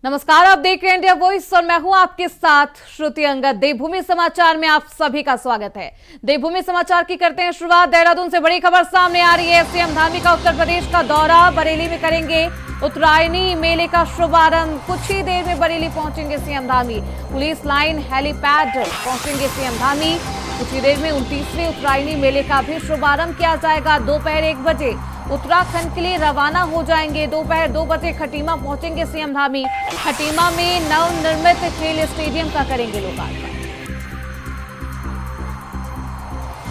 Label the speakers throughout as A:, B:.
A: नमस्कार, आप देख रहे हैं इंडिया वॉइस और मैं हूं आपके साथ श्रुति अंगद। देवभूमि समाचार में आप सभी का स्वागत है। देवभूमि समाचार की करते हैं शुरुआत। देहरादून से बड़ी खबर सामने आ रही है। सीएम धामी का उत्तर प्रदेश का दौरा, बरेली में करेंगे उत्तरायणी मेले का शुभारंभ। कुछ ही देर में बरेली पहुंचेंगे CM Dhami. Police line helipad पहुंचेंगे सीएम धामी। कुछ ही देर में 29वें उत्तरायणी मेले का भी शुभारंभ किया जाएगा। दोपहर 1 बजे उत्तराखंड के लिए रवाना हो जाएंगे। दोपहर 2 बजे खटीमा पहुंचेंगे सीएम धामी। खटीमा में नवनिर्मित खेल स्टेडियम का करेंगे लोकार्पण।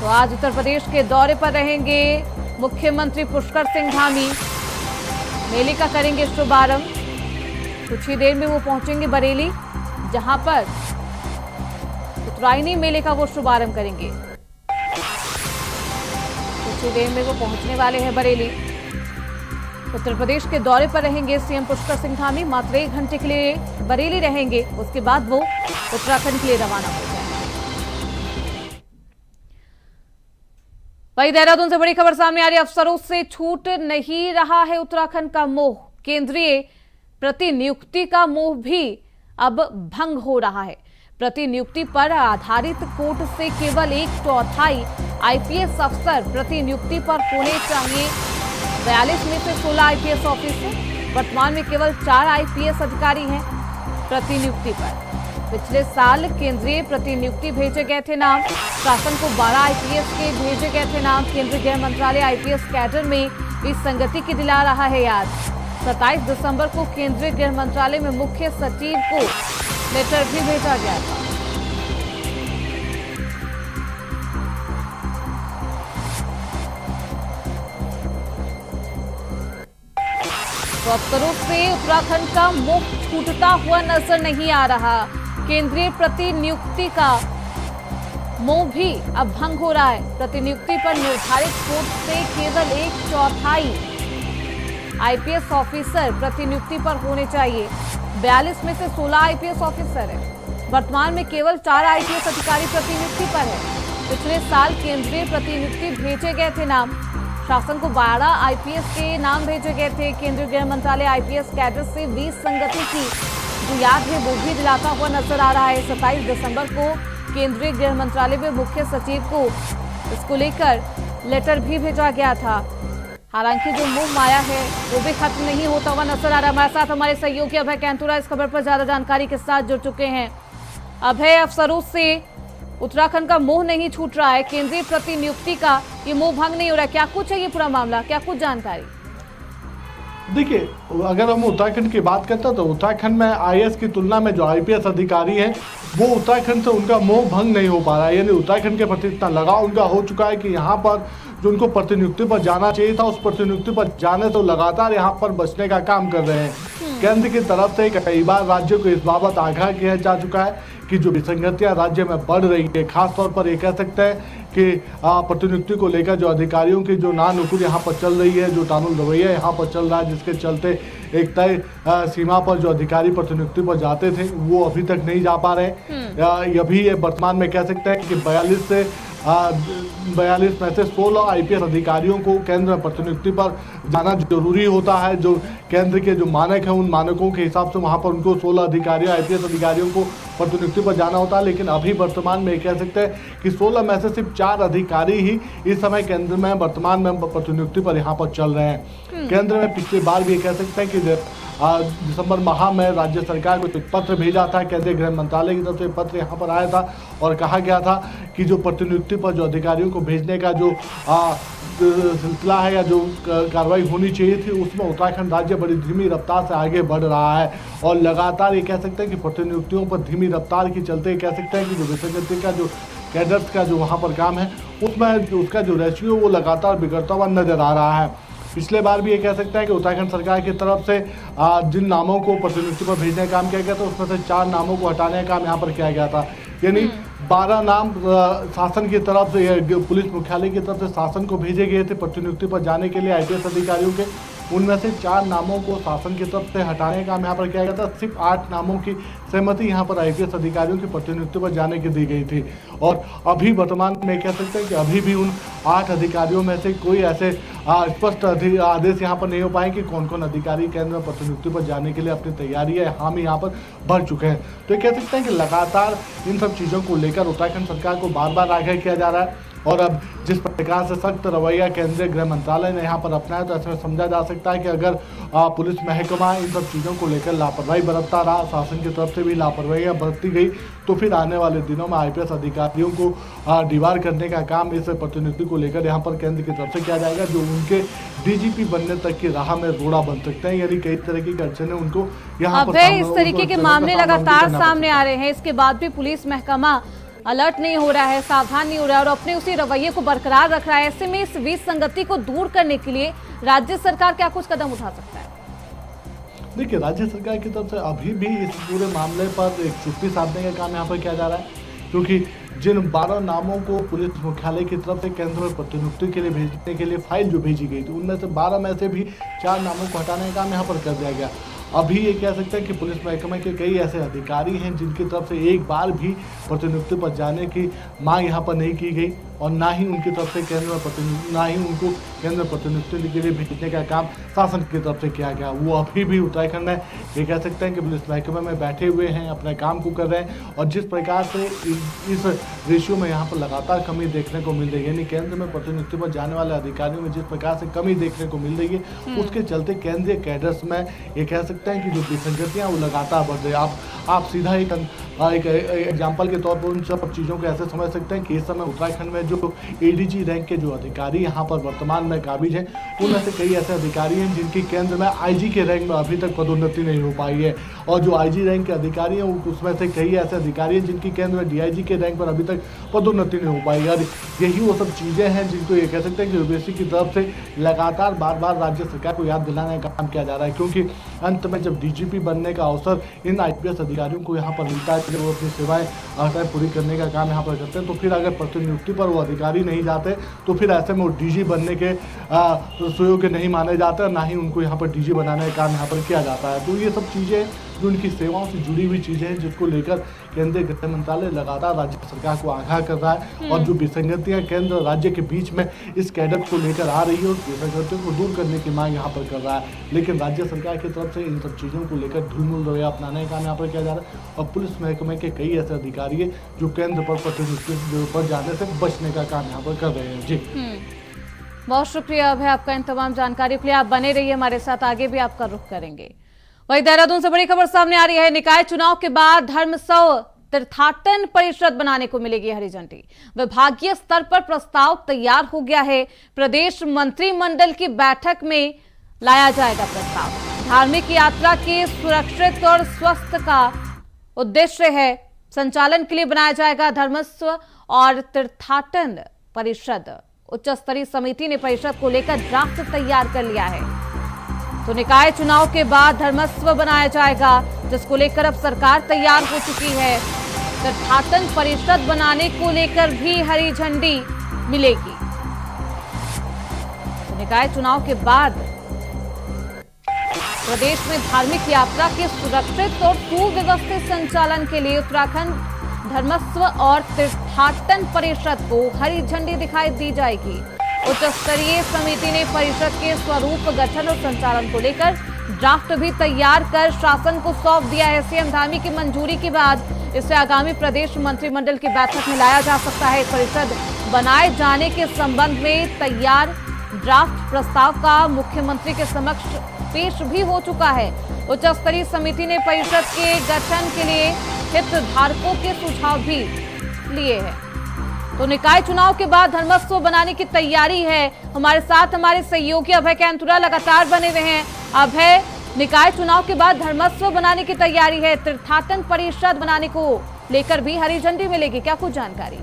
A: तो आज उत्तर प्रदेश के दौरे पर रहेंगे मुख्यमंत्री पुष्कर सिंह धामी। मेले का करेंगे शुभारंभ। कुछ ही देर में वो पहुंचेंगे बरेली, जहां पर उत्तरायणी मेले का वो शुभारंभ करेंगे। कुछ ही देर में वो पहुंचने वाले हैं बरेली। उत्तर प्रदेश के दौरे पर रहेंगे सीएम पुष्कर सिंह धामी। मात्र 1 घंटे के लिए बरेली रहेंगे, उसके बाद वो उत्तराखंड के लिए रवाना हो जाएंगे। वहीं देहरादून से बड़ी खबर सामने आ रही है। अफसरों से छूट नहीं रहा है उत्तराखंड का मोह। केंद्रीय प्रतिनियुक्ति का मोह भी अब भंग हो रहा है। प्रतिनियुक्ति पर आधारित कोर्ट से केवल 1/4 आईपीएस अफसर प्रतिनियुक्ति पर होने चाहिए। 42 में से 16 आईपीएस ऑफिसर, वर्तमान में केवल 4 आईपीएस अधिकारी हैं प्रतिनियुक्ति पर। पिछले साल केंद्रीय प्रतिनियुक्ति भेजे गए थे नाम। शासन को 12 आईपीएस के भेजे गए थे नाम। केंद्रीय गृह मंत्रालय आईपीएस कैडर में विसंगति की दिला रहा है याद। 27 दिसंबर को केंद्रीय गृह मंत्रालय में मुख्य सचिव को लेटर भी भेजा गया था। तो अफसरों से उत्तराखंड का मुख छूटता हुआ नजर नहीं आ रहा। केंद्रीय प्रतिनियुक्ति का मोह भी अब भंग हो रहा है। प्रतिनियुक्ति पर निर्धारित कोर्ट से केवल 1/4 आईपीएस ऑफिसर प्रतिनियुक्ति पर होने चाहिए। 42 में से 16 आईपीएस ऑफिसर है। वर्तमान में केवल 4 आईपीएस अधिकारी प्रतिनियुक्ति पर है। पिछले साल केंद्रीय प्रतिनियुक्ति भेजे गए थे नाम। शासन को 12 आईपीएस के नाम भेजे गए थे। केंद्रीय गृह मंत्रालय आईपीएस कैडर से विसंगति की जो याद है वो भी दिलाता हुआ नजर आ रहा है। 27 दिसंबर को केंद्रीय गृह मंत्रालय में मुख्य सचिव को इसको लेकर लेटर भी भेजा गया था। हालांकि जो मोह माया है वो भी खत्म नहीं होता हुआ नजर आ रहा है। हमारे साथ हमारे सहयोगी अभय कैंतुरा इस खबर पर ज्यादा जानकारी के साथ जुड़ चुके हैं। अभय, अफसरों से उत्तराखंड का मोह नहीं छूट रहा है, केंद्रीय प्रतिनियुक्ति का ये मोह भंग नहीं हो रहा है, क्या कुछ है ये पूरा मामला, क्या कुछ जानकारी?
B: देखिए, अगर हम उत्तराखंड की बात करते हैं तो उत्तराखंड में आईएएस की तुलना में जो आईपीएस अधिकारी हैं वो उत्तराखंड से उनका मोह भंग नहीं हो पा रहा है। यानी उत्तराखंड के प्रति इतना लगाव उनका हो चुका है कि यहाँ पर जो उनको प्रतिनियुक्ति पर जाना चाहिए था उस प्रतिनियुक्ति पर जाने तो लगातार यहाँ पर बचने का काम कर रहे हैं। केंद्र की तरफ से कई बार राज्यों को इस बाबत आगाह किया जा चुका है कि जो विसंगतियां राज्य में बढ़ रही है, खासतौर पर ये कह सकते हैं कि प्रतिनियुक्ति को लेकर जो अधिकारियों की जो नानुकुर यहाँ पर चल रही है, जो तामुल रवैया यहाँ पर चल रहा है, जिसके चलते एक तय सीमा पर जो अधिकारी प्रतिनियुक्ति पर जाते थे वो अभी तक नहीं जा पा रहे। अभी ये वर्तमान में कह सकते हैं कि 42 में से 16 आईपीएस अधिकारियों को केंद्र में प्रतिनियुक्ति पर जाना जरूरी होता है। जो केंद्र के जो मानक हैं उन मानकों के हिसाब से वहां पर उनको 16 अधिकारियों आईपीएस अधिकारियों को प्रतिनियुक्ति पर जाना होता है। लेकिन अभी वर्तमान में कह सकते हैं कि 16 में से सिर्फ 4 अधिकारी ही इस समय केंद्र में वर्तमान में प्रतिनियुक्ति पर यहाँ पर चल रहे हैं। केंद्र में पिछली बार भी कह सकते हैं कि दिसंबर माह में राज्य सरकार को एक पत्र भेजा था। केंद्रीय गृह मंत्रालय की तरफ से पत्र यहाँ पर आया था और कहा गया था कि जो प्रतिनियुक्ति पर जो अधिकारियों को भेजने का जो सिलसिला है या जो कार्रवाई होनी चाहिए थी उसमें उत्तराखंड राज्य बड़ी धीमी रफ्तार से आगे बढ़ रहा है। और लगातार ये कह सकते हैं कि प्रतिनियुक्तियों पर धीमी रफ्तार के चलते कह सकते हैं कि जो विसंगति का जो कैडर्स का जो वहाँ पर काम है उसमें उसका जो रेशियो वो लगातार बिगड़ता हुआ नजर आ रहा है। पिछले बार भी ये कह सकते हैं कि उत्तराखंड सरकार की तरफ से जिन नामों को प्रतिनियुक्ति पर भेजने का काम किया गया था उसमें से 4 नामों को हटाने का काम यहाँ पर किया गया था। यानी 12 नाम शासन की तरफ से, पुलिस मुख्यालय की तरफ से शासन को भेजे गए थे प्रतिनियुक्ति पर जाने के लिए आईपीएस अधिकारियों के। उनमें से 4 नामों को शासन की तरफ से हटाने का काम यहाँ पर किया गया था। सिर्फ 8 नामों की सहमति यहाँ पर आईपीएस अधिकारियों की प्रतिनियुक्ति पर जाने की दी गई थी। और अभी वर्तमान में कह सकते हैं कि अभी भी उन 8 अधिकारियों में से कोई ऐसे स्पष्ट आदेश यहाँ पर नहीं हो पाए कि कौन कौन अधिकारी केंद्र में प्रतिनियुक्ति पर जाने के लिए अपनी तैयारी है हामी यहाँ पर भर चुके हैं। तो ये कह सकते हैं कि लगातार इन सब चीज़ों को लेकर उत्तराखंड सरकार को बार बार आगाह किया जा रहा है। और अब जिस प्रकार से सख्त रवैया केंद्रीय गृह मंत्रालय ने यहाँ पर अपनाया, तो ऐसे में समझा जा सकता है कि अगर पुलिस महकमा इन सब चीज़ों को लेकर लापरवाही बरतता रहा, शासन की तरफ से भी लापरवाही बरती गई, तो फिर आने वाले दिनों में आईपीएस अधिकारियों को दीवार करने का काम इस प्रतिनियुक्ति को लेकर यहाँ पर केंद्र की तरफ से किया जाएगा, जो उनके डीजीपी बनने तक की राह में रोड़ा बन सकते हैं। यानी कई तरह की अड़चने उनको यहाँ पर
A: इस तरीके के मामले लगातार सामने आ रहे हैं, इसके बाद भी पुलिस महकमा अलर्ट नहीं हो रहा है, सावधान नहीं हो रहा है और अपने उसी रवैये को बरकरार रख रहा है। ऐसे में इस विसंगति को दूर करने के लिए राज्य सरकार क्या कुछ कदम उठा सकता है?
B: देखिए, राज्य सरकार की तरफ से अभी भी इस पूरे मामले पर एक चुप्पी साधने का काम यहाँ पर किया जा रहा है, क्योंकि जिन 12 नामों को पुलिस मुख्यालय की तरफ से केंद्र में प्रतिनियुक्ति के लिए भेजने के लिए फाइल जो भेजी गई थी, उनमें से 12 में से भी 4 नामों को हटाने का काम यहाँ पर कर दिया गया। अभी ये कह सकते हैं कि पुलिस महकमे के कई ऐसे अधिकारी हैं जिनकी तरफ से एक बार भी प्रतिनियुक्ति पर जाने की मांग यहाँ पर नहीं की गई और ना ही उनकी तरफ से उनको केंद्र में प्रतिनियुक्ति के लिए भेजने का काम शासन की तरफ से किया गया। वो अभी भी उत्तराखंड में ये कह सकते हैं कि पुलिस महकमे में बैठे हुए हैं, अपने काम को कर रहे हैं। और जिस प्रकार से इस रेशियो में यहाँ पर लगातार कमी देखने को मिल रही है, यानी केंद्र में प्रतिनियुक्ति पर जाने वाले अधिकारियों में जिस प्रकार से कमी देखने को मिल रही है, उसके चलते केंद्रीय कैडर्स में ये कह सकते हैं कि जो विसंगतियाँ वो लगातार बढ़ रही है। आप सीधा एक एग्जाम्पल के तौर पर उन सब चीज़ों को ऐसे समझ सकते हैं कि इस समय उत्तराखंड में जो एडीजी रैंक के जो अधिकारी यहाँ पर वर्तमान में काबिज हैं, उनमें से कई ऐसे अधिकारी हैं जिनकी केंद्र में आईजी के रैंक में अभी तक पदोन्नति नहीं हो पाई है। और जो आईजी रैंक के अधिकारी हैं उसमें से कई ऐसे अधिकारी हैं जिनकी केंद्र में डीआईजी के रैंक पर अभी तक पदोन्नति नहीं हो पाई है। और यही वो सब चीज़ें हैं जिनको ये कह सकते हैं कि यूपीएससी की तरफ से लगातार बार बार राज्य सरकार को याद दिलाने का काम किया जा रहा है, क्योंकि अंत में जब डीजीपी बनने का अवसर इन आईपीएस अधिकारियों को यहाँ पर मिलता है, जब वो अपनी सेवाएं पूरी करने का काम यहाँ पर करते हैं, तो फिर अगर प्रतिनियुक्ति पर वो अधिकारी नहीं जाते तो फिर ऐसे में वो डीजी बनने के सुयोग्य नहीं माने जाते और ना ही उनको यहाँ पर डीजी बनाने का काम यहाँ पर किया जाता है। तो ये सब चीज़ें जो उनकी सेवाओं से जुड़ी हुई चीज़ें हैं, जिसको लेकर केंद्रीय गृह मंत्रालय लगातार राज्य सरकार को आगाह कर रहा है। और जो विसंगतियां केंद्र राज्य के बीच में इस कैडर को लेकर आ रही है, उस विसंगतियों को दूर करने की मांग यहाँ पर कर रहा है। लेकिन राज्य सरकार की तरफ से इन सब चीज़ों को लेकर ढुलमुल रवैया अपनाने का काम यहाँ पर किया जा रहा है। और पुलिस महकमे के कई ऐसे अधिकारी हैं जो केंद्र पर प्रतिनियुक्ति पर जाने से बचने का काम यहाँ पर कर रहे हैं। जी,
A: बहुत शुक्रिया अभय आपका इन तमाम जानकारी के लिए। आप बने रहिए हमारे साथ, आगे भी आपका रुख करेंगे। वहीं देहरादून से बड़ी खबर सामने आ रही है। निकाय चुनाव के बाद धर्मस्व तीर्थाटन परिषद बनाने को मिलेगी हरी झंडी। विभागीय स्तर पर प्रस्ताव तैयार हो गया है। प्रदेश मंत्रिमंडल की बैठक में लाया जाएगा प्रस्ताव। धार्मिक यात्रा के सुरक्षित और स्वस्थ का उद्देश्य है। संचालन के लिए बनाया जाएगा धर्मस्व और तीर्थाटन परिषद। उच्च स्तरीय समिति ने परिषद को लेकर ड्राफ्ट तैयार कर लिया है। तो निकाय चुनाव के बाद धर्मस्व बनाया जाएगा, जिसको लेकर अब सरकार तैयार हो चुकी है। तीर्थाटन परिषद बनाने को लेकर भी हरी झंडी मिलेगी। तो निकाय चुनाव के बाद प्रदेश में धार्मिक यात्रा के सुरक्षित और सुव्यवस्थित संचालन के लिए उत्तराखंड धर्मस्व और तीर्थाटन परिषद को हरी झंडी दिखाई दी जाएगी। उच्च स्तरीय समिति ने परिषद के स्वरूप, गठन और संचालन को लेकर ड्राफ्ट भी तैयार कर शासन को सौंप दिया है। सीएम धामी की मंजूरी के बाद इसे आगामी प्रदेश मंत्रिमंडल की बैठक में लाया जा सकता है। परिषद बनाए जाने के संबंध में तैयार ड्राफ्ट प्रस्ताव का मुख्यमंत्री के समक्ष पेश भी हो चुका है। उच्च स्तरीय समिति ने परिषद के गठन के लिए हितधारकों के सुझाव भी लिए हैं। तो निकाय चुनाव के बाद धर्मस्व बनाने की तैयारी है। हमारे साथ हमारे सहयोगी अभय कैंथुरा लगातार बने हुए हैं। अभय, निकाय चुनाव के बाद धर्मस्व बनाने की तैयारी है, तीर्थाटन परिषद बनाने को लेकर भी हरी झंडी मिलेगी, क्या कुछ जानकारी?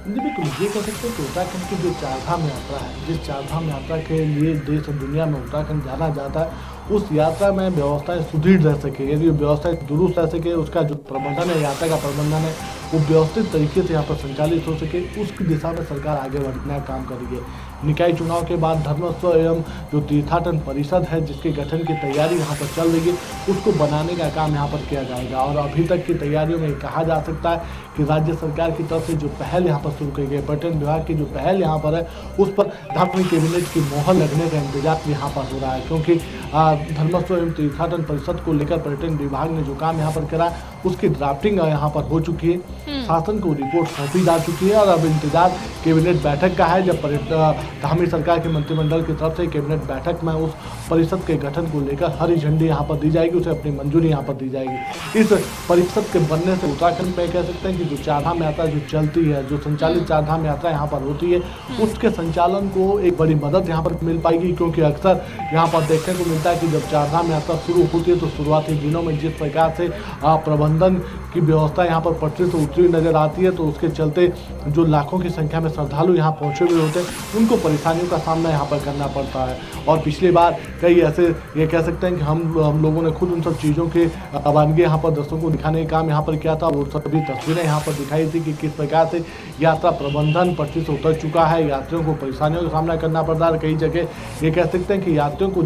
B: बिल्कुल, ये कह सकते हैं कि उत्तराखंड की जो चारधाम यात्रा है, जिस चारधाम यात्रा के लिए देश और दुनिया में उत्तराखंड जाना जाता है, उस यात्रा में व्यवस्थाएं सुदृढ़ रह सके, यदि व्यवस्थाएं दुरुस्त रह सके, उसका जो प्रबंधन है, यात्रा का प्रबंधन है, वो व्यवस्थित तरीके से यहाँ पर संचालित हो सके, उसकी दिशा में सरकार आगे बढ़ने का काम कर रही है। निकाय चुनाव के बाद धर्मस्व एवं जो तीर्थाटन परिषद है जिसके गठन की तैयारी यहाँ पर चल रही है उसको बनाने का काम यहाँ पर किया जाएगा। और अभी तक की तैयारियों में कहा जा सकता है कि राज्य सरकार की तरफ से जो पहल यहाँ पर शुरू की गई, पर्यटन विभाग की जो पहल यहाँ पर है उस पर धार्मिक कैबिनेट की मोहर लगने का इंतजार यहाँ पर हो रहा है, क्योंकि धर्मस्व एवं तीर्थाटन परिषद को लेकर पर्यटन विभाग ने जो काम यहाँ पर करा उसकी ड्राफ्टिंग यहाँ पर हो चुकी है, शासन को रिपोर्ट सौंपी जा चुकी है और अब इंतजार कैबिनेट बैठक का है जब धामी सरकार के मंत्रिमंडल की तरफ से कैबिनेट बैठक में उस परिषद के गठन को लेकर हरी झंडी यहाँ पर दी जाएगी, उसे अपनी मंजूरी यहाँ पर दी जाएगी। इस परिषद के बनने से उत्तराखंड में कह सकते हैं कि जो चारधाम यात्रा जो चलती है, जो संचालित चारधाम यात्रा यहाँ पर होती है उसके संचालन को एक बड़ी मदद यहाँ पर मिल पाएगी, क्योंकि अक्सर यहाँ पर देखने को मिलता है कि जब चारधाम यात्रा शुरू होती है तो शुरुआती दिनों में जिस प्रकार से प्रबंधन की व्यवस्था यहाँ पर पटरी से उतरी नजर आती है तो उसके चलते जो लाखों की संख्या में श्रद्धालु यहाँ पहुंचे हुए होते हैं उनको परेशानियों का सामना यहाँ पर करना पड़ता है। और पिछली बार कई ऐसे ये कह सकते हैं कि हम लोगों ने खुद उन सब चीज़ों के रवानगी यहाँ पर दर्शकों को दिखाने का काम यहाँ पर किया था। वो सभी तस्वीरें यहाँ पर दिखाई थी कि किस प्रकार से यात्रा प्रबंधन पटरी से उतर चुका है, यात्रियों को परेशानियों का सामना करना पड़ता है। कई जगह ये कह सकते हैं कि यात्रियों को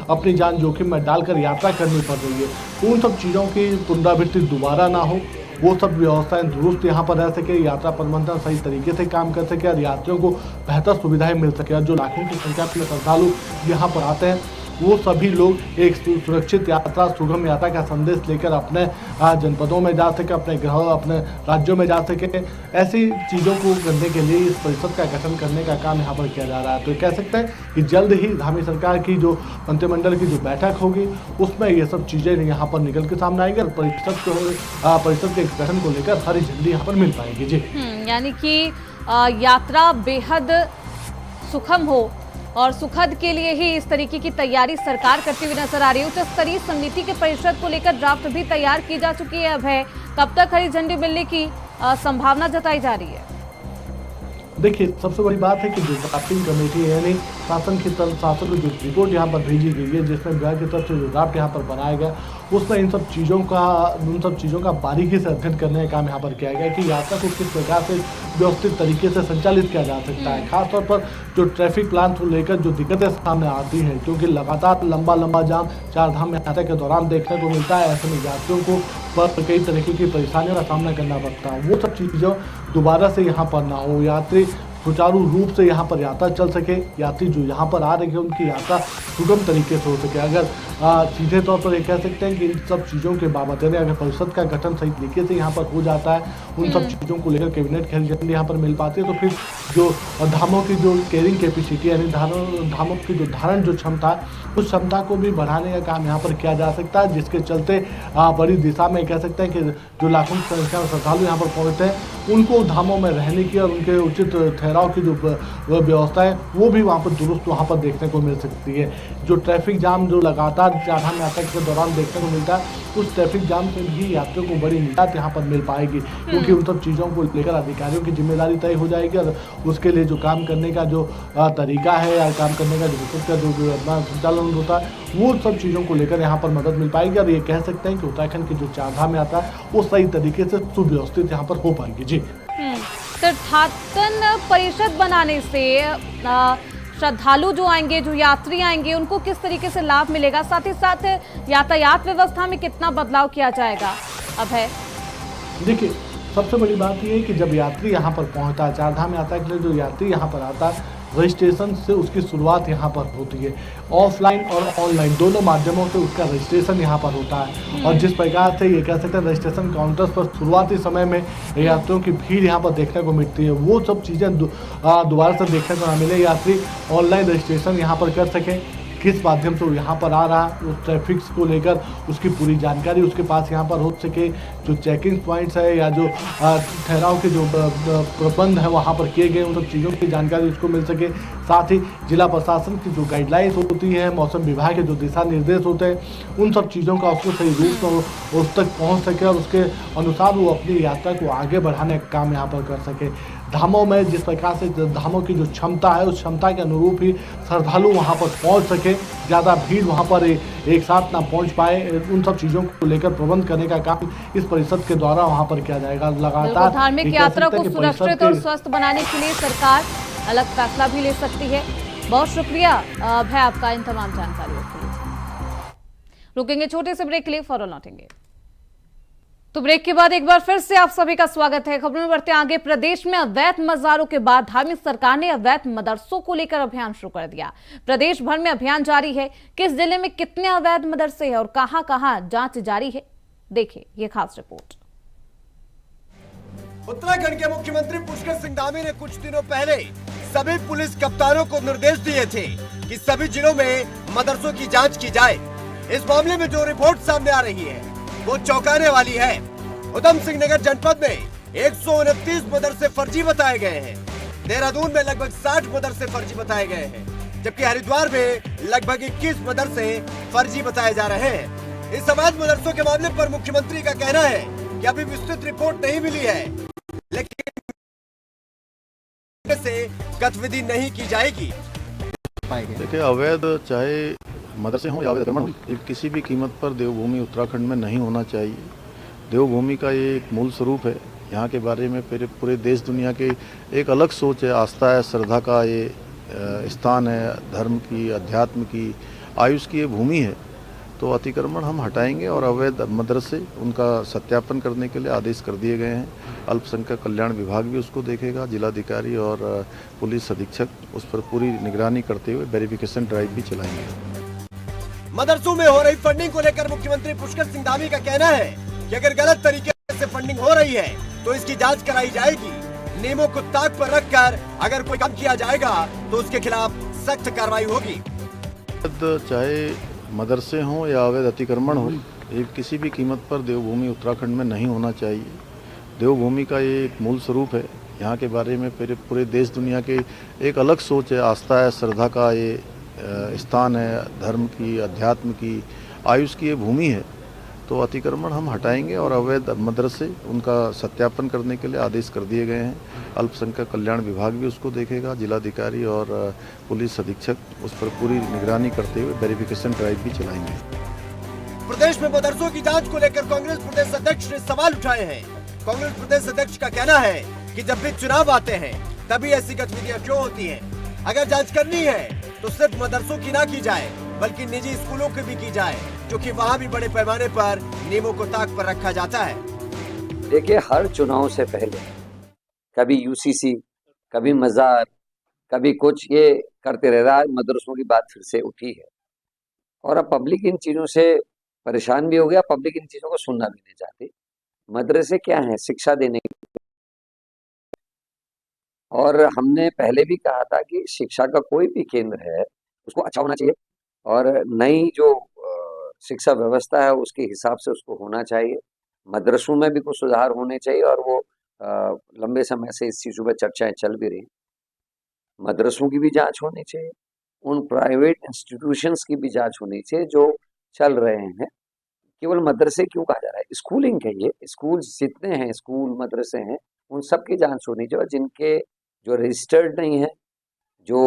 B: अपनी जान जोखिम में डालकर यात्रा करनी पड़ रही है। उन सब चीज़ों की पुनरावृत्ति दोबारा ना हो, वो सब व्यवस्थाएं दुरुस्त यहाँ पर रह सके, यात्रा प्रबंधन सही तरीके से काम कर सके और यात्रियों को बेहतर सुविधाएं मिल सके और जो लाखों की संख्या में श्रद्धालु यहाँ पर आते हैं वो सभी लोग एक सुरक्षित यात्रा, सुगम यात्रा का संदेश लेकर अपने जनपदों में जा सके, अपने ग्रह, अपने राज्यों में जा सके। ऐसी चीज़ों को करने के लिए इस परिषद का गठन करने का काम यहाँ पर किया जा रहा है। तो कह सकते हैं कि जल्द ही धामी सरकार की जो मंत्रिमंडल की जो बैठक होगी उसमें ये सब चीज़ें यहाँ पर निकल के सामने आएंगी और परिषद के गठन को लेकर हरी झंडी यहाँ पर मिल पाएगी। जी,
A: यानी कि यात्रा बेहद सुखम हो और सुखद के लिए ही इस तरीके की तैयारी सरकार करती हुई नजर आ रही है। उच्च स्तरीय समिति के परिषद को लेकर ड्राफ्ट भी तैयार की जा चुकी है। अब है कब तक हरी झंडी मिलने की संभावना जताई जा रही है?
B: देखिए, सबसे बड़ी बात है कि जो ड्राफ्टिंग कमेटी है यानी शासन को जो रिपोर्ट यहाँ पर भेजी गई है जिसमें विभाग की तरफ से जो ड्राफ्ट यहाँ पर बनाया गया उसमें उन सब चीज़ों का बारीकी से अध्ययन करने का काम यहाँ पर किया गया कि यात्रा को किस प्रकार से व्यवस्थित तरीके से संचालित किया जा सकता है। खासतौर पर जो ट्रैफिक प्लान को लेकर जो दिक्कतें सामने आती हैं, क्योंकि लगातार लंबा जाम चारधाम यात्रा के दौरान देखने को मिलता है, ऐसे में यात्रियों को पर कई तरीके की परेशानियों का सामना करना पड़ता है। वो सब चीज़ों दोबारा से यहाँ पर ना हो, यात्री सुचारू रूप से यहाँ पर यात्रा चल सके, यात्री जो यहाँ पर आ रहे हैं उनकी यात्रा सुगम तरीके से हो सके। अगर सीधे तौर पर ये कह सकते हैं कि इन सब चीज़ों के बाबत यानी अगर परिषद का गठन सही तरीके से यहाँ पर हो जाता है, उन सब चीज़ों को लेकर कैबिनेट की हरी झंडी यहाँ पर मिल पाती है, तो फिर जो धामों की जो कैरिंग कैपेसिटी यानी धामों की जो धारण जो क्षमता उस क्षमता को भी बढ़ाने का काम यहाँ पर किया जा सकता है, जिसके चलते बड़ी दिशा में कह सकते हैं कि जो लाखों की संख्या में श्रद्धालु यहाँ पर पहुँचते हैं उनको धामों में रहने की और उनके उचित ठहराव की जो व्यवस्था है वो भी वहाँ पर दुरुस्त वहाँ पर देखने को मिल सकती है। जो ट्रैफिक जाम जो लगातार चारधाम यात्रा के दौरान देखने को मिलता है उस ट्रैफिक जाम से भी यात्रियों को बड़ी निजात यहाँ पर मिल पाएगी, क्योंकि उन सब चीज़ों को लेकर अधिकारियों की जिम्मेदारी तय हो जाएगी और उसके लिए जो काम करने का जो तरीका है या काम करने का जो विशुद्ध का जो संचालन होता है वो सब चीज़ों को लेकर यहाँ पर मदद मिल पाएगी और ये कह सकते हैं कि उत्तराखंड की जो चारधाम यात्रा वो सही तरीके से सुव्यवस्थित यहाँ पर हो पाएगी। जी,
A: तीर्थाटन परिषद बनाने से श्रद्धालु जो आएंगे, जो यात्री आएंगे, उनको किस तरीके से लाभ मिलेगा, साथ ही साथ यातायात व्यवस्था में कितना बदलाव किया जाएगा? अब है
B: देखिए, सबसे बड़ी बात यह है कि जब यात्री यहाँ पर पहुँचता है, चारधाम यात्रा के लिए जो यात्री यहाँ पर आता है रजिस्ट्रेशन से उसकी शुरुआत यहाँ पर होती है। ऑफलाइन और ऑनलाइन दोनों माध्यमों से उसका रजिस्ट्रेशन यहाँ पर होता है और जिस प्रकार से ये कह सकते हैं रजिस्ट्रेशन काउंटर्स पर शुरुआती समय में यात्रियों की भीड़ यहाँ पर देखने को मिलती है, वो सब चीज़ें दोबारा से देखने को ना मिले। यात्री ऑनलाइन रजिस्ट्रेशन यहाँ पर कर सकें, किस माध्यम से वो यहाँ पर आ रहा है, उस ट्रैफिक को लेकर उसकी पूरी जानकारी उसके पास यहाँ पर हो सके, जो चेकिंग पॉइंट्स है या जो ठहराव के जो प्रबंध है वहाँ पर किए गए उन सब चीज़ों की जानकारी उसको मिल सके। साथ ही जिला प्रशासन की जो गाइडलाइंस होती है, मौसम विभाग के जो दिशा निर्देश होते हैं, उन सब चीज़ों का उसको सही रूप में उस तक पहुँच सके और उसके अनुसार वो अपनी यात्रा को आगे बढ़ाने का काम यहाँ पर कर सके। धामों में जिस प्रकार से धामों की जो क्षमता है उस क्षमता के अनुरूप ही श्रद्धालु वहाँ पर पहुँच सके, ज़्यादा भीड़ वहाँ पर एक साथ ना पहुँच पाए, उन सब चीज़ों को लेकर प्रबंध करने का काम इस परिषद के द्वारा वहाँ पर किया जाएगा। लगातार
A: धार्मिक यात्रा को सुरक्षित और स्वस्थ बनाने के लिए सरकार अलग फैसला भी ले सकती है। बहुत शुक्रिया अभय आपका इन तमाम जानकारियों के लिए। रुकेंगे छोटे से ब्रेक के लिए, फौरन लौटेंगे। तो ब्रेक के बाद एक बार फिर से आप सभी का स्वागत है। खबरों में बढ़ते आगे। प्रदेश में अवैध मज़ारों के बाद धार्मिक सरकार ने अवैध मदरसों को लेकर अभियान शुरू कर दिया। प्रदेश भर में अभियान जारी है। किस जिले में कितने अवैध मदरसे हैं और कहां-कहां जांच जारी है, देखिए ये खास रिपोर्ट।
C: उत्तराखंड के मुख्यमंत्री पुष्कर सिंह धामी ने कुछ दिनों पहले सभी पुलिस कप्तानों को निर्देश दिए थे कि सभी जिलों में मदरसों की जांच की जाए। इस मामले में जो रिपोर्ट सामने आ रही है वो चौंकाने वाली है। उधम सिंह नगर जनपद में 129 मदरसे फर्जी बताए गए हैं। देहरादून में लगभग 60 मदरसे फर्जी बताए गए हैं, जबकि हरिद्वार में लगभग 21 मदरसे फर्जी बताए जा रहे हैं। इस अवैध मदरसों के मामले पर मुख्यमंत्री का कहना है कि अभी विस्तृत रिपोर्ट नहीं मिली है, लेकिन से गतिविधि नहीं की जाएगी।
D: देखिए, अवैध चाहे मदरसे हों या अवैध अतिक्रमण, किसी भी कीमत पर देवभूमि उत्तराखंड में नहीं होना चाहिए। देवभूमि का ये एक मूल स्वरूप है। यहाँ के बारे में पूरे देश दुनिया के एक अलग सोच है, आस्था है, श्रद्धा का ये स्थान है, धर्म की, अध्यात्म की, आयुष की ये भूमि है। तो अतिक्रमण हम हटाएंगे और अवैध मदरसे उनका सत्यापन करने के लिए आदेश कर दिए गए हैं। अल्पसंख्यक कल्याण विभाग भी उसको देखेगा। जिलाधिकारी और पुलिस अधीक्षक उस पर पूरी निगरानी करते हुए वेरिफिकेशन ड्राइव भी चलाएंगे।
C: मदरसों में हो रही फंडिंग को लेकर मुख्यमंत्री पुष्कर सिंह धामी का कहना है कि अगर गलत तरीके से फंडिंग हो रही है तो इसकी जांच कराई जाएगी। नियमों को ताक पर रखकर अगर कोई काम किया जाएगा तो उसके खिलाफ सख्त कार्रवाई होगी।
D: चाहे मदरसे हों या अवैध अतिक्रमण हो, ये किसी भी कीमत पर देवभूमि उत्तराखंड में नहीं होना चाहिए। देवभूमि का ये एक मूल स्वरूप है। यहाँ के बारे में पूरे देश दुनिया के एक अलग सोच है, आस्था है, श्रद्धा का ये स्थान है, धर्म की, अध्यात्म की, आयुष की ये भूमि है। तो अतिक्रमण हम हटाएंगे और अवैध मदरसे उनका सत्यापन करने के लिए आदेश कर दिए गए हैं। अल्पसंख्यक कल्याण विभाग भी उसको देखेगा। जिलाधिकारी और पुलिस अधीक्षक उस पर पूरी निगरानी करते हुए वेरिफिकेशन ड्राइव भी चलाएंगे।
C: प्रदेश में मदरसों की जांच को लेकर कांग्रेस प्रदेश अध्यक्ष ने सवाल उठाए हैं। कांग्रेस प्रदेश अध्यक्ष का कहना है कि जब भी चुनाव आते हैं तभी ऐसी गतिविधियां क्यों होती हैं? अगर जांच करनी है तो सिर्फ मदरसों की ना की जाए, बल्कि निजी स्कूलों की भी की जाए, क्योंकि वहाँ भी बड़े पैमाने पर नियमों को ताक पर रखा जाता है।
E: देखिए, हर चुनाव से पहले कभी यूसीसी, कभी मजार, कभी कुछ ये करते रह रहा है। मदरसों की बात फिर से उठी है और अब पब्लिक इन चीजों से परेशान भी हो गया। पब्लिक इन चीजों को सुनना भी नहीं चाहती। मदरसे क्या है? शिक्षा देने की। और हमने पहले भी कहा था कि शिक्षा का कोई भी केंद्र है उसको अच्छा होना चाहिए और नई जो शिक्षा व्यवस्था है उसके हिसाब से उसको होना चाहिए। मदरसों में भी कुछ सुधार होने चाहिए और वो लंबे समय से इस चीज़ों पर चर्चाएं चल भी रही। मदरसों की भी जांच होनी चाहिए, उन प्राइवेट इंस्टीट्यूशंस की भी जांच होनी चाहिए जो चल रहे हैं। केवल मदरसे क्यों कहा जा रहा है? स्कूलिंग के ये स्कूल जितने हैं, स्कूल मदरसे हैं, उन सब की जांच होनी चाहिए। जिनके जो रजिस्टर्ड नहीं है, जो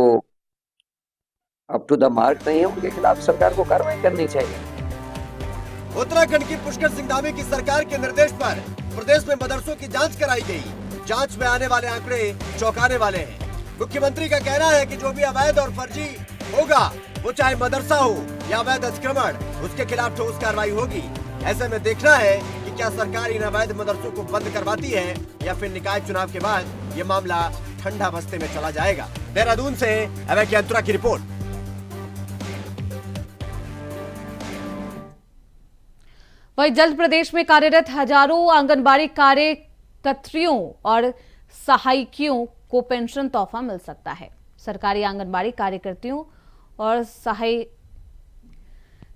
E: अप टू द मार्क नहीं है, उनके खिलाफ सरकार को कार्रवाई करनी चाहिए।
C: उत्तराखंड की पुष्कर सिंह धामी की सरकार के निर्देश पर प्रदेश में मदरसों की जांच कराई गई। जांच में आने वाले आंकड़े चौंकाने वाले हैं। मुख्यमंत्री का कहना है कि जो भी अवैध और फर्जी होगा, वो चाहे मदरसा हो या अवैध अतिक्रमण, उसके खिलाफ ठोस कार्रवाई होगी। ऐसे में देखना है कि क्या सरकार इन अवैध मदरसों को बंद करवाती है या फिर निकाय चुनाव के बाद ये मामला ठंडा बस्ते में चला जाएगा। देहरादून से अभय कियांतुरा की रिपोर्ट।
A: वहीं जल्द प्रदेश में कार्यरत हजारों आंगनबाड़ी कार्यकर्त्रियों और सहायिकियों को पेंशन तोहफा मिल सकता है। सरकारी आंगनबाड़ी कार्यकर्तियों और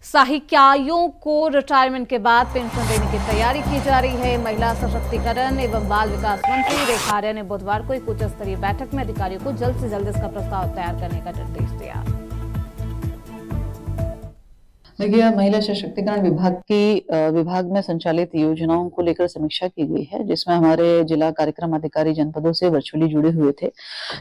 A: सहायिकाओं को रिटायरमेंट के बाद पेंशन देने की तैयारी की जा रही है। महिला सशक्तिकरण एवं बाल विकास मंत्री रेखा आर्य ने बुधवार को एक उच्च स्तरीय बैठक में अधिकारियों को जल्द से जल्द इसका प्रस्ताव तैयार करने का निर्देश दिया।
F: देखिए, महिला सशक्तिकरण विभाग में संचालित योजनाओं को लेकर समीक्षा की गई है, जिसमें हमारे जिला कार्यक्रम अधिकारी जनपदों से वर्चुअली जुड़े हुए थे,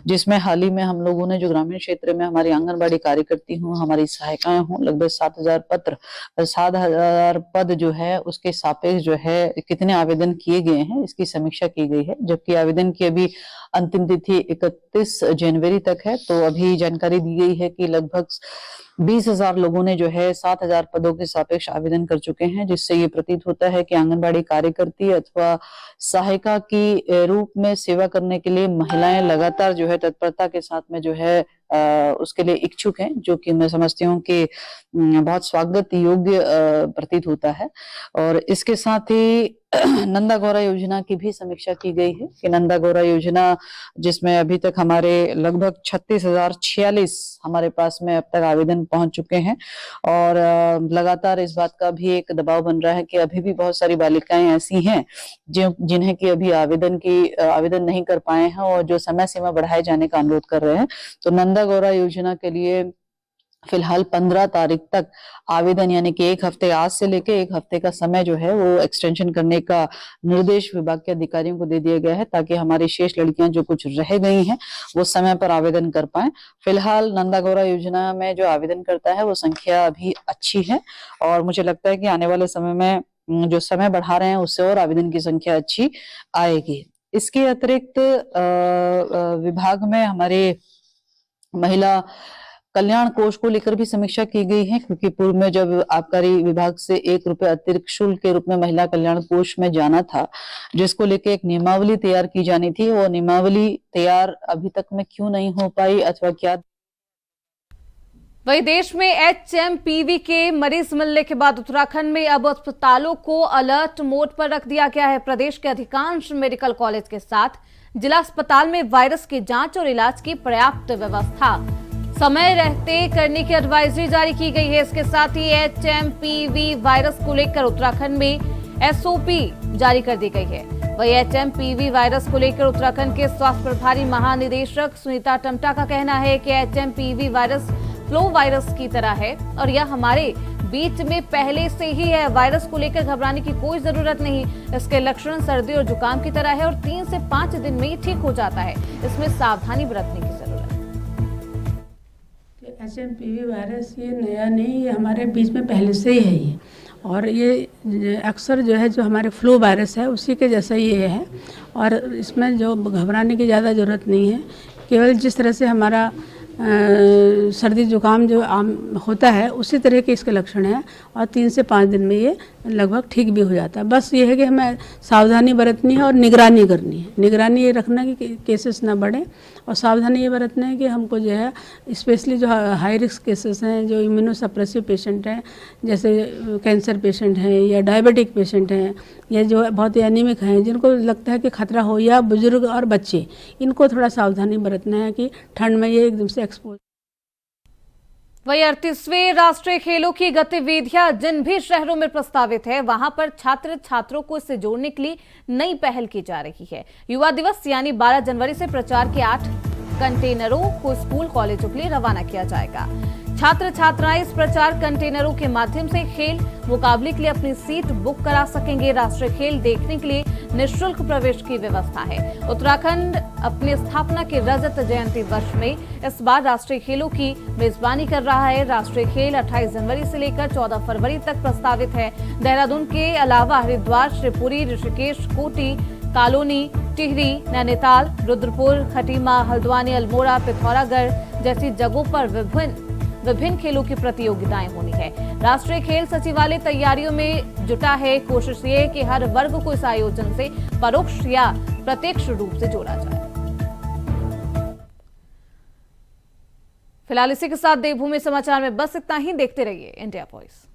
F: जिसमें हाल ही में हम लोगों ने जो ग्रामीण क्षेत्र में हमारी आंगनबाड़ी कार्यकर्ती हूँ, हमारी सहायिकाएं हूँ, लगभग 7,000 पद जो है उसके सापेक्ष जो है कितने आवेदन किए गए हैं, इसकी समीक्षा की गई है। जबकि आवेदन की अभी अंतिम तिथि 31 जनवरी तक है, तो अभी जानकारी दी गई है कि लगभग 20,000 लोगों ने जो है 7,000 पदों के सापेक्ष आवेदन कर चुके हैं, जिससे ये प्रतीत होता है कि आंगनबाड़ी कार्यकर्ती अथवा सहायिका की रूप में सेवा करने के लिए महिलाएं लगातार जो है तत्परता के साथ में जो है उसके लिए इच्छुक हैं, जो कि मैं समझती हूँ कि बहुत स्वागत योग्य प्रतीत होता है। और इसके साथ ही नंदा गौरा योजना की भी समीक्षा की गई है कि नंदा गौरा योजना, जिसमें अभी तक हमारे लगभग 36,046 हमारे पास में अब तक आवेदन पहुंच चुके हैं, और लगातार इस बात का भी एक दबाव बन रहा है कि अभी भी बहुत सारी बालिकाएं ऐसी हैं जिन्हें कि अभी आवेदन नहीं कर पाए हैं और जो समय सीमा बढ़ाए जाने का अनुरोध कर रहे हैं। तो नंदा गौरा योजना के लिए फिलहाल 15 तारीख तक आवेदन, यानी कि एक हफ्ते, आज से लेके एक हफ्ते का समय जो है वो एक्सटेंशन करने का निर्देश विभाग के अधिकारियों को दे दिया गया है, ताकि हमारी शेष लड़कियां जो कुछ रह गई हैं वो समय पर आवेदन कर पाएं। फिलहाल नंदा गौरा योजना में जो आवेदन करता है वो संख्या अभी अच्छी है, और मुझे लगता है कि आने वाले समय में जो समय बढ़ा रहे हैं उससे और आवेदन की संख्या अच्छी आएगी। इसके अतिरिक्त विभाग में हमारे महिला कल्याण कोष को लेकर भी समीक्षा की गई है, क्योंकि पूर्व में जब आबकारी विभाग से 1 रुपए अतिरिक्त शुल्क के रूप में महिला कल्याण कोष में जाना था, जिसको लेकर एक नियमावली तैयार की जानी थी, वो नियमावली तैयार अभी तक में क्यों नहीं हो पाई अथवा क्या।
A: वहीं देश में HMPV के मरीज मिलने के बाद उत्तराखंड में अब अस्पतालों को अलर्ट मोड पर रख दिया गया है। प्रदेश के अधिकांश मेडिकल कॉलेज के साथ जिला अस्पताल में वायरस की जांच और इलाज की पर्याप्त व्यवस्था समय रहते करने की एडवाइजरी जारी की गई है। इसके साथ ही HMPV वायरस को लेकर उत्तराखंड में SOP जारी कर दी गई है। वही HMPV वायरस को लेकर उत्तराखंड के स्वास्थ्य प्रभारी महानिदेशक सुनीता टम्टा का कहना है कि HMPV वायरस फ्लो वायरस की तरह है और यह हमारे बीच में पहले से ही है। वायरस को लेकर घबराने की कोई जरूरत नहीं। इसके लक्षण सर्दी और जुकाम की तरह है और 3 से 5 दिन में ही ठीक हो जाता है। इसमें सावधानी बरतने की जरूरत है।
G: HMPV वायरस ये नया नहीं, ये हमारे बीच में पहले से ही है ये, और ये अक्सर जो है जो हमारे फ्लू वायरस है उसी के जैसा ये है, और इसमें जो घबराने की ज़्यादा ज़रूरत नहीं है। केवल जिस तरह से हमारा सर्दी जुकाम जो आम होता है उसी तरह के इसके लक्षण हैं, और 3 से 5 दिन में ये लगभग ठीक भी हो जाता है। बस ये है कि हमें सावधानी बरतनी है और निगरानी करनी है। निगरानी ये रखना कि केसेस ना बढ़े, और सावधानी ये बरतना है कि हमको जो है स्पेशली जो हाई रिस्क केसेस हैं, जो इम्यूनोसप्रेसिव पेशेंट हैं, जैसे कैंसर पेशेंट हैं या डायबिटिक पेशेंट हैं या जो बहुत ही एनीमिक हैं, जिनको लगता है कि खतरा हो, या बुजुर्ग और बच्चे, इनको थोड़ा सावधानी बरतना है कि ठंड में ये एकदम से एक्सपोज।
A: वही 38वें राष्ट्रीय खेलों की गतिविधियां जिन भी शहरों में प्रस्तावित है, वहां पर छात्र छात्रों को इससे जोड़ने के लिए नई पहल की जा रही है। युवा दिवस यानी 12 जनवरी से प्रचार के 8 कंटेनरों को स्कूल कॉलेजों के लिए रवाना किया जाएगा। छात्र छात्राएं इस प्रचार कंटेनरों के माध्यम से खेल मुकाबले के लिए अपनी सीट बुक करा सकेंगे। राष्ट्रीय खेल देखने के लिए निःशुल्क प्रवेश की व्यवस्था है। उत्तराखंड अपनी स्थापना के रजत जयंती वर्ष में इस बार राष्ट्रीय खेलों की मेजबानी कर रहा है। राष्ट्रीय खेल 28 जनवरी से लेकर 14 फरवरी तक प्रस्तावित है। देहरादून के अलावा हरिद्वार, शिवपुरी, ऋषिकेश, कोटी, कालोनी, टिहरी, नैनीताल, रुद्रपुर, खटीमा, हल्द्वानी, अल्मोड़ा, पिथौरागढ़ जैसी जगहों पर विभिन्न खेलों की प्रतियोगिताएं होनी है। राष्ट्रीय खेल सचिवालय तैयारियों में जुटा है। कोशिश ये है कि हर वर्ग को इस आयोजन से परोक्ष या प्रत्यक्ष रूप से जोड़ा जाए। फिलहाल इसी के साथ देवभूमि समाचार में बस इतना ही। देखते रहिए इंडिया वॉइस।